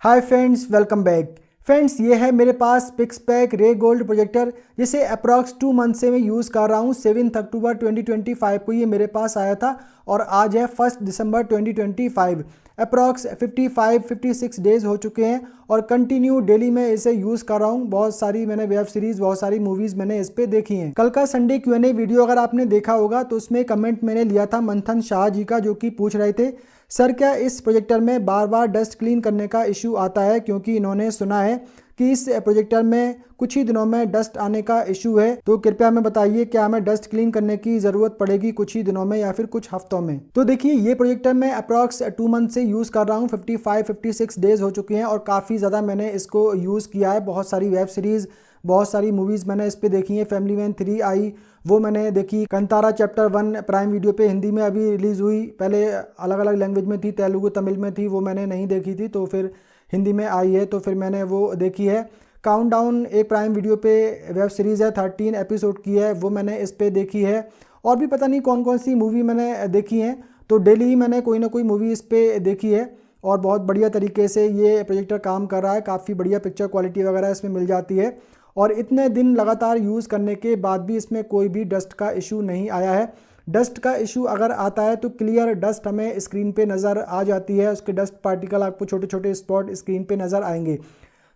Hi friends, welcome back. Friends, ये है मेरे पास पिक्सपैक रे गोल्ड प्रोजेक्टर, जिसे अप्रॉक्स 2 मंथ से मैं यूज़ कर रहा हूँ। 7 अक्टूबर 2025 को ये मेरे पास आया था और आज है 1 दिसंबर 2025। अप्रॉक्स 55-56 डेज़ हो चुके हैं और कंटिन्यू डेली मैं इसे यूज़ कर रहा हूँ। बहुत सारी मैंने वेब सीरीज़, बहुत सारी मूवीज़ मैंने इस पर देखी हैं। कल का संडे Q&A वीडियो अगर आपने देखा होगा तो उसमें कमेंट मैंने लिया था मंथन शाह जी का, जो कि पूछ रहे थे सर क्या इस प्रोजेक्टर में बार बार डस्ट क्लीन करने का इशू आता है, क्योंकि इन्होंने सुना है कि इस प्रोजेक्टर में कुछ ही दिनों में डस्ट आने का इशू है। तो कृपया हमें बताइए क्या हमें डस्ट क्लीन करने की ज़रूरत पड़ेगी कुछ ही दिनों में या फिर कुछ हफ्तों में। तो देखिए, ये प्रोजेक्टर मैं अप्रॉक्स 2 मंथ से यूज़ कर रहा हूँ। 55-56 डेज़ हो चुके हैं और काफ़ी ज़्यादा मैंने इसको यूज़ किया है। बहुत सारी वेब सीरीज़, बहुत सारी मूवीज़ मैंने इस पे देखी हैं। फैमिली मैन 3 आई, वो मैंने देखी। कंतारा चैप्टर 1 प्राइम वीडियो पे हिंदी में अभी रिलीज़ हुई, पहले अलग अलग लैंग्वेज में थी, तेलुगु तमिल में थी, वो मैंने नहीं देखी थी, तो फिर हिंदी में आई है तो फिर मैंने वो देखी है। काउंटडाउन एक प्राइम वीडियो पे वेब सीरीज़ है, 13 एपिसोड की है, वो मैंने इस पे देखी है। और भी पता नहीं कौन कौन सी मूवी मैंने देखी हैं। तो डेली ही मैंने कोई ना कोई मूवी इस पे देखी है और बहुत बढ़िया तरीके से ये प्रोजेक्टर काम कर रहा है। काफ़ी बढ़िया पिक्चर क्वालिटी वगैरह इसमें मिल जाती है और इतने दिन लगातार यूज़ करने के बाद भी इसमें कोई भी डस्ट का इशू नहीं आया है। डस्ट का इशू अगर आता है तो क्लियर डस्ट हमें स्क्रीन पे नज़र आ जाती है। उसके डस्ट पार्टिकल आपको छोटे छोटे स्पॉट स्क्रीन पे नज़र आएंगे।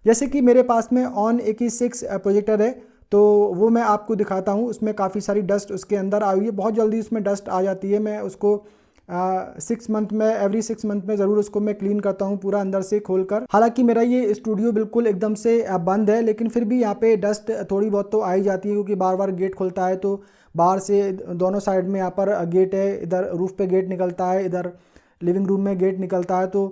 जैसे कि मेरे पास में ऑन 86 प्रोजेक्टर है, तो वो मैं आपको दिखाता हूँ। उसमें काफ़ी सारी डस्ट उसके अंदर आई हुई है, बहुत जल्दी उसमें डस्ट आ जाती है। मैं उसको 6 मंथ में, एवरी 6 मंथ में ज़रूर उसको मैं क्लीन करता हूँ पूरा अंदर से खोलकर। हालांकि मेरा ये स्टूडियो बिल्कुल एकदम से बंद है, लेकिन फिर भी यहाँ पे डस्ट थोड़ी बहुत तो आई जाती है, क्योंकि बार बार गेट खुलता है। तो बाहर से दोनों साइड में यहाँ पर गेट है, इधर रूफ पे गेट निकलता है, इधर लिविंग रूम में गेट निकलता है। तो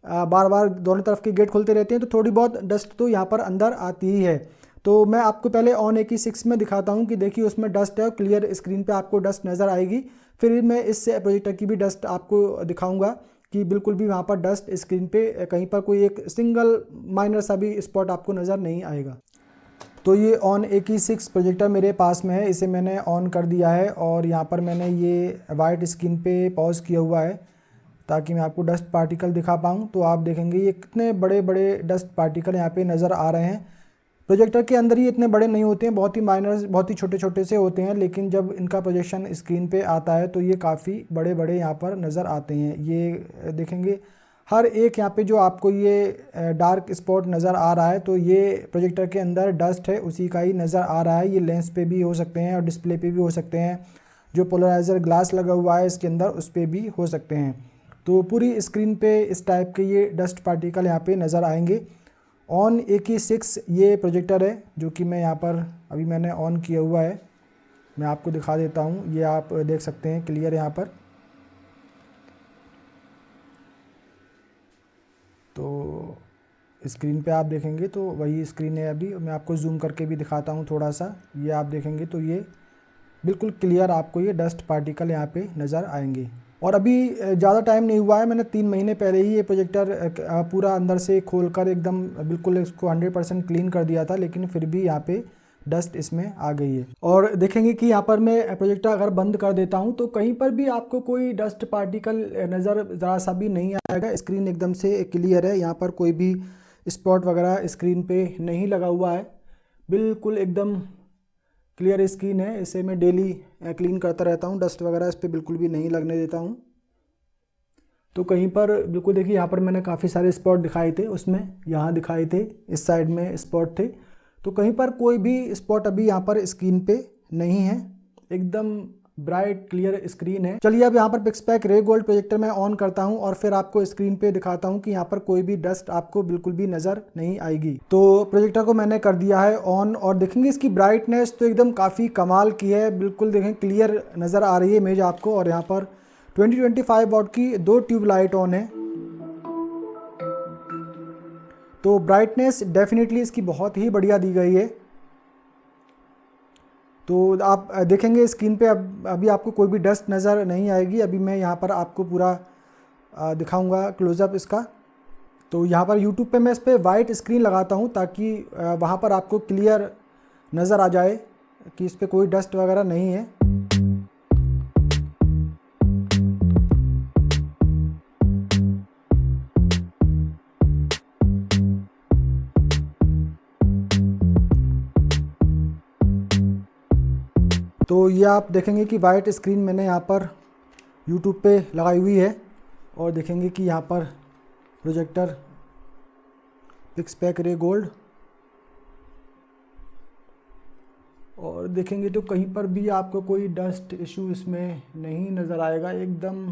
बार बार दोनों तरफ के गेट खुलते रहते हैं, तो थोड़ी बहुत डस्ट तो यहाँ पर अंदर आती ही है। तो मैं आपको पहले ऑन 86 में दिखाता हूँ कि देखिए उसमें डस्ट है और क्लियर स्क्रीन पे आपको डस्ट नज़र आएगी। फिर मैं इस प्रोजेक्टर की भी डस्ट आपको दिखाऊंगा कि बिल्कुल भी वहाँ पर डस्ट स्क्रीन पे कहीं पर कोई एक सिंगल माइनर सा भी स्पॉट आपको नज़र नहीं आएगा। तो ये ऑन 86 प्रोजेक्टर मेरे पास में है, इसे मैंने ऑन कर दिया है और यहाँ पर मैंने ये वाइट स्क्रीन पे पॉज किया हुआ है ताकि मैं आपको डस्ट पार्टिकल दिखा पाऊँ। तो आप देखेंगे ये कितने बड़े बड़े डस्ट पार्टिकल यहाँ पे नज़र आ रहे हैं। प्रोजेक्टर के अंदर ही इतने बड़े नहीं होते हैं, बहुत ही माइनर, बहुत ही छोटे छोटे से होते हैं, लेकिन जब इनका प्रोजेक्शन स्क्रीन पे आता है तो ये काफ़ी बड़े बड़े यहाँ पर नज़र आते हैं। ये देखेंगे हर एक यहाँ पे जो आपको ये डार्क स्पॉट नज़र आ रहा है, तो ये प्रोजेक्टर के अंदर डस्ट है, उसी का ही नज़र आ रहा है। ये लेंस पे भी हो सकते हैं और डिस्प्ले पे भी हो सकते हैं। जो पोलराइज़र ग्लास लगा हुआ है इसके अंदर, उस पर भी हो सकते हैं। तो पूरी स्क्रीन पे इस टाइप के ये डस्ट पार्टिकल यहाँ पे नज़र आएंगे। ऑन 86 ये प्रोजेक्टर है जो कि मैं यहाँ पर अभी मैंने ऑन किया हुआ है। मैं आपको दिखा देता हूँ, ये आप देख सकते हैं क्लियर यहाँ पर। तो स्क्रीन पे आप देखेंगे तो वही स्क्रीन है। अभी मैं आपको जूम करके भी दिखाता हूँ थोड़ा सा, ये आप देखेंगे तो ये बिल्कुल क्लियर आपको ये डस्ट पार्टिकल यहाँ पे नज़र आएंगे। और अभी ज़्यादा टाइम नहीं हुआ है, मैंने 3 महीने पहले ही ये प्रोजेक्टर पूरा अंदर से खोलकर एकदम बिल्कुल इसको 100% क्लीन कर दिया था, लेकिन फिर भी यहाँ पे डस्ट इसमें आ गई है। और देखेंगे कि यहाँ पर मैं प्रोजेक्टर अगर बंद कर देता हूँ तो कहीं पर भी आपको कोई डस्ट पार्टिकल नज़र ज़रा सा भी नहीं आएगा। स्क्रीन एकदम से क्लियर है, यहाँ पर कोई भी स्पॉट वगैरह स्क्रीन पे नहीं लगा हुआ है, बिल्कुल एकदम क्लियर स्क्रीन है। इसे मैं डेली क्लीन करता रहता हूँ, डस्ट वगैरह इस पर बिल्कुल भी नहीं लगने देता हूँ। तो कहीं पर बिल्कुल देखिए, यहाँ पर मैंने काफ़ी सारे स्पॉट दिखाए थे, उसमें यहाँ दिखाए थे, इस साइड में स्पॉट थे, तो कहीं पर कोई भी स्पॉट अभी यहाँ पर स्क्रीन पे नहीं है। एकदम ब्राइट क्लियर स्क्रीन है। चलिए अब यहाँ पर पिक्सपैक रे गोल्ड प्रोजेक्टर मैं ऑन करता हूँ और फिर आपको स्क्रीन पे दिखाता हूँ कि यहाँ पर कोई भी डस्ट आपको बिल्कुल भी नज़र नहीं आएगी। तो प्रोजेक्टर को मैंने कर दिया है ऑन और देखेंगे इसकी ब्राइटनेस तो एकदम काफ़ी कमाल की है। बिल्कुल देखें क्लियर नज़र आ रही है इमेज आपको। और यहाँ पर 20-25 वॉट की 2 ट्यूब लाइट ऑन है, तो ब्राइटनेस डेफिनेटली इसकी बहुत ही बढ़िया दी गई है। तो आप देखेंगे स्क्रीन पे अब अभी आपको कोई भी डस्ट नज़र नहीं आएगी। अभी मैं यहाँ पर आपको पूरा दिखाऊंगा क्लोज़अप इसका। तो यहाँ पर यूट्यूब पे मैं इस पर वाइट स्क्रीन लगाता हूँ ताकि वहाँ पर आपको क्लियर नज़र आ जाए कि इस पर कोई डस्ट वगैरह नहीं है। तो ये आप देखेंगे कि वाइट स्क्रीन मैंने यहाँ पर यूट्यूब पे लगाई हुई है और देखेंगे कि यहाँ पर प्रोजेक्टर पिक्सपैक रे गोल्ड, और देखेंगे तो कहीं पर भी आपको कोई डस्ट इशू इसमें नहीं नज़र आएगा। एकदम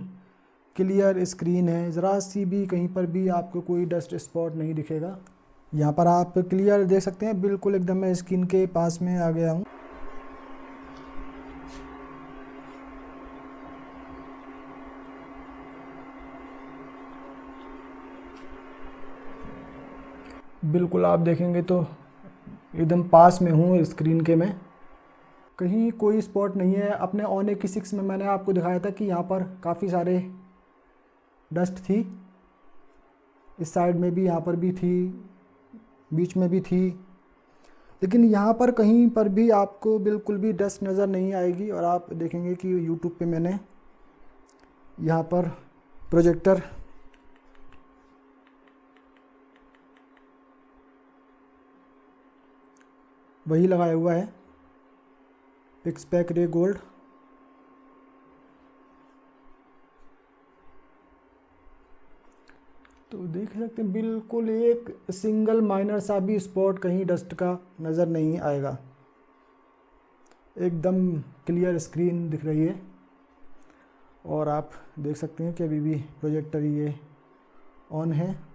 क्लियर स्क्रीन है, ज़रा सी भी कहीं पर भी आपको कोई डस्ट स्पॉट नहीं दिखेगा। यहाँ पर आप क्लियर देख सकते हैं, बिल्कुल एकदम मैं स्क्रीन के पास में आ गया हूँ। बिल्कुल आप देखेंगे तो एकदम पास में हूँ स्क्रीन के मैं, कहीं कोई स्पॉट नहीं है। अपने ऑन A6 में मैंने आपको दिखाया था कि यहाँ पर काफ़ी सारे डस्ट थी, इस साइड में भी, यहाँ पर भी थी, बीच में भी थी, लेकिन यहाँ पर कहीं पर भी आपको बिल्कुल भी डस्ट नज़र नहीं आएगी। और आप देखेंगे कि यूट्यूब पे मैंने यहाँ पर प्रोजेक्टर वही लगाया हुआ है, पिक्सपैक रे गोल्ड। तो देख सकते हैं बिल्कुल एक सिंगल माइनर सा भी स्पॉट कहीं डस्ट का नज़र नहीं आएगा। एकदम क्लियर स्क्रीन दिख रही है और आप देख सकते हैं कि अभी भी प्रोजेक्टर ये ऑन है।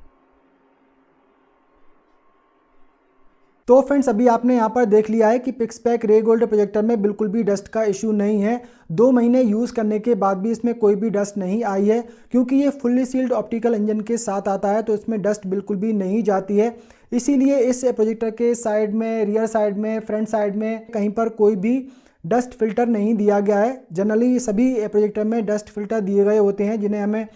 तो फ्रेंड्स अभी आपने यहाँ पर देख लिया है कि पिक्सपैक रे गोल्ड प्रोजेक्टर में बिल्कुल भी डस्ट का इशू नहीं है। 2 महीने यूज़ करने के बाद भी इसमें कोई भी डस्ट नहीं आई है, क्योंकि ये फुल्ली सील्ड ऑप्टिकल इंजन के साथ आता है, तो इसमें डस्ट बिल्कुल भी नहीं जाती है। इसीलिए इस प्रोजेक्टर के साइड में, रियर साइड में, फ्रंट साइड में कहीं पर कोई भी डस्ट फिल्टर नहीं दिया गया है। जनरली सभी प्रोजेक्टर में डस्ट फिल्टर दिए गए होते हैं, जिन्हें हमें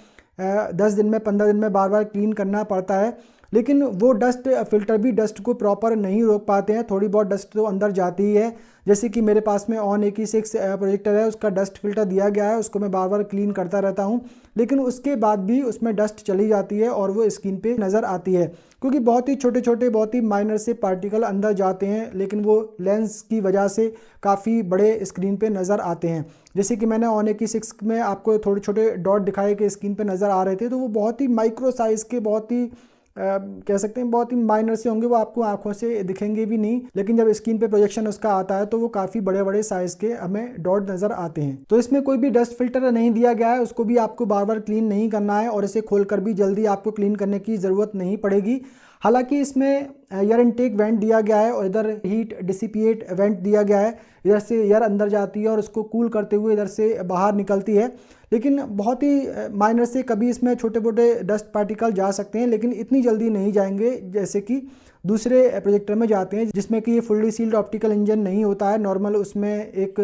10 दिन में, 15 दिन में बार बार क्लीन करना पड़ता है, लेकिन वो डस्ट फिल्टर भी डस्ट को प्रॉपर नहीं रोक पाते हैं। थोड़ी बहुत डस्ट तो अंदर जाती ही है। जैसे कि मेरे पास में ऑन A6 प्रोजेक्टर है, उसका डस्ट फिल्टर दिया गया है, उसको मैं बार बार क्लीन करता रहता हूं, लेकिन उसके बाद भी उसमें डस्ट चली जाती है और वो स्क्रीन पे नज़र आती है, क्योंकि बहुत ही छोटे छोटे, बहुत ही माइनर से पार्टिकल अंदर जाते हैं, लेकिन वो लेंस की वजह से काफ़ी बड़े स्क्रीन पे नज़र आते हैं। जैसे कि मैंने ऑन A6 में आपको थोड़े छोटे डॉट दिखाए कि स्क्रीन पे नज़र आ रहे थे, तो वो बहुत ही माइक्रो साइज़ के, बहुत ही कह सकते हैं बहुत ही माइनर से होंगे, वो आपको आंखों से दिखेंगे भी नहीं, लेकिन जब स्क्रीन पे प्रोजेक्शन उसका आता है तो वो काफ़ी बड़े बड़े साइज़ के हमें डॉट नज़र आते हैं। तो इसमें कोई भी डस्ट फिल्टर नहीं दिया गया है, उसको भी आपको बार बार क्लीन नहीं करना है और इसे खोलकर भी जल्दी आपको क्लीन करने की ज़रूरत नहीं पड़ेगी। हालांकि इसमें एयर इनटेक वेंट दिया गया है और इधर हीट डिसिपिएट वेंट दिया गया है, इधर से एयर अंदर जाती है और उसको कूल करते हुए इधर से बाहर निकलती है, लेकिन बहुत ही माइनर से कभी इसमें छोटे मोटे डस्ट पार्टिकल जा सकते हैं, लेकिन इतनी जल्दी नहीं जाएंगे जैसे कि दूसरे प्रोजेक्टर में जाते हैं, जिसमें कि ये फुल्ली सील्ड ऑप्टिकल इंजन नहीं होता है। नॉर्मल उसमें एक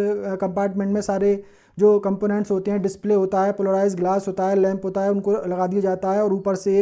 कंपार्टमेंट में सारे जो कंपोनेंट्स होते हैं, डिस्प्ले होता है, पोलराइज ग्लास होता है, लैंप होता है, उनको लगा दिया जाता है और ऊपर से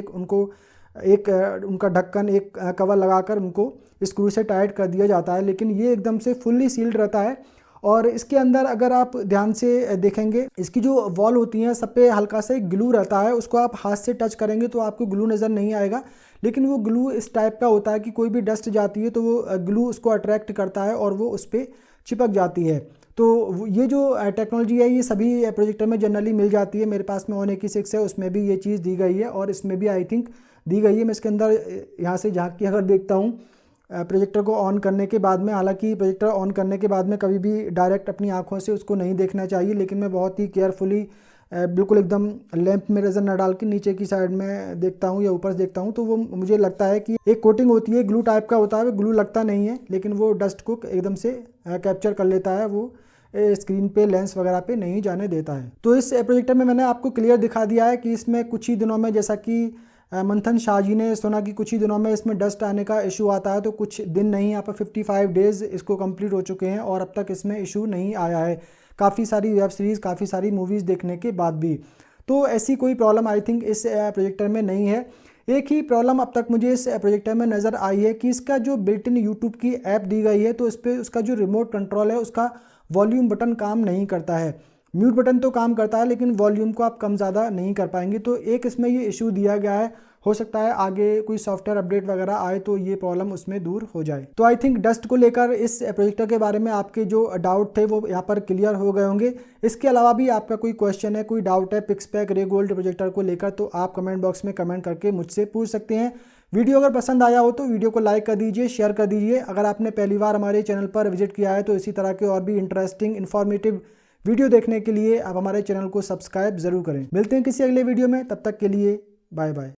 उनका ढक्कन, एक कवर लगाकर उनको स्क्रू से टाइट कर दिया जाता है, लेकिन ये एकदम से फुल्ली सील्ड रहता है। और इसके अंदर अगर आप ध्यान से देखेंगे, इसकी जो वॉल होती हैं सब पे हल्का सा एक ग्लू रहता है, उसको आप हाथ से टच करेंगे तो आपको ग्लू नज़र नहीं आएगा, लेकिन वो ग्लू इस टाइप का होता है कि कोई भी डस्ट जाती है तो वो ग्लू उसको अट्रैक्ट करता है और वो उस पर चिपक जाती है। तो ये जो टेक्नोलॉजी है ये सभी प्रोजेक्टर में जनरली मिल जाती है। मेरे पास में ऑन A6 है, उसमें भी ये चीज़ दी गई है और इसमें भी आई थिंक दी गई है। मैं इसके अंदर यहाँ से झाँक के अगर देखता हूँ प्रोजेक्टर को ऑन करने के बाद में, हालांकि प्रोजेक्टर ऑन करने के बाद में कभी भी डायरेक्ट अपनी आंखों से उसको नहीं देखना चाहिए, लेकिन मैं बहुत ही केयरफुली बिल्कुल एकदम लैंप में नज़र न डाल के नीचे की साइड में देखता हूँ या ऊपर से देखता हूँ, तो वो मुझे लगता है कि एक कोटिंग होती है, ग्लू टाइप का होता है, वो ग्लू लगता नहीं है, लेकिन वो डस्ट को एकदम से कैप्चर कर लेता है, वो स्क्रीन पे, लेंस वगैरह पे नहीं जाने देता है। तो इस प्रोजेक्टर में मैंने आपको क्लियर दिखा दिया है कि इसमें कुछ ही दिनों में, जैसा कि मंथन शाह जी ने सुना कि कुछ ही दिनों में इसमें डस्ट आने का इशू आता है, तो कुछ दिन नहीं, यहाँ पर 55 डेज़ इसको कंप्लीट हो चुके हैं और अब तक इसमें इशू नहीं आया है, काफ़ी सारी वेब सीरीज़, काफ़ी सारी मूवीज़ देखने के बाद भी। तो ऐसी कोई प्रॉब्लम आई थिंक इस प्रोजेक्टर में नहीं है। एक ही प्रॉब्लम अब तक मुझे इस प्रोजेक्टर में नज़र आई है कि इसका जो बिल्ट इन यूट्यूब की ऐप दी गई है, तो इस पर उसका जो रिमोट कंट्रोल है, उसका वॉल्यूम बटन काम नहीं करता है। म्यूट बटन तो काम करता है, लेकिन वॉल्यूम को आप कम ज़्यादा नहीं कर पाएंगे। तो एक इसमें ये इशू दिया गया है। हो सकता है आगे कोई सॉफ्टवेयर अपडेट वगैरह आए तो ये प्रॉब्लम उसमें दूर हो जाए। तो आई थिंक डस्ट को लेकर इस प्रोजेक्टर के बारे में आपके जो डाउट थे वो यहाँ पर क्लियर हो गए होंगे। इसके अलावा भी आपका कोई क्वेश्चन है, कोई डाउट है पिक्सपैक रे गोल्ड प्रोजेक्टर को लेकर, तो आप कमेंट बॉक्स में कमेंट करके मुझसे पूछ सकते हैं। वीडियो अगर पसंद आया हो तो वीडियो को लाइक कर दीजिए, शेयर कर दीजिए। अगर आपने पहली बार हमारे चैनल पर विजिट किया है तो इसी तरह के और भी इंटरेस्टिंग इन्फॉर्मेटिव वीडियो देखने के लिए आप हमारे चैनल को सब्सक्राइब जरूर करें। मिलते हैं किसी अगले वीडियो में, तब तक के लिए बाय बाय।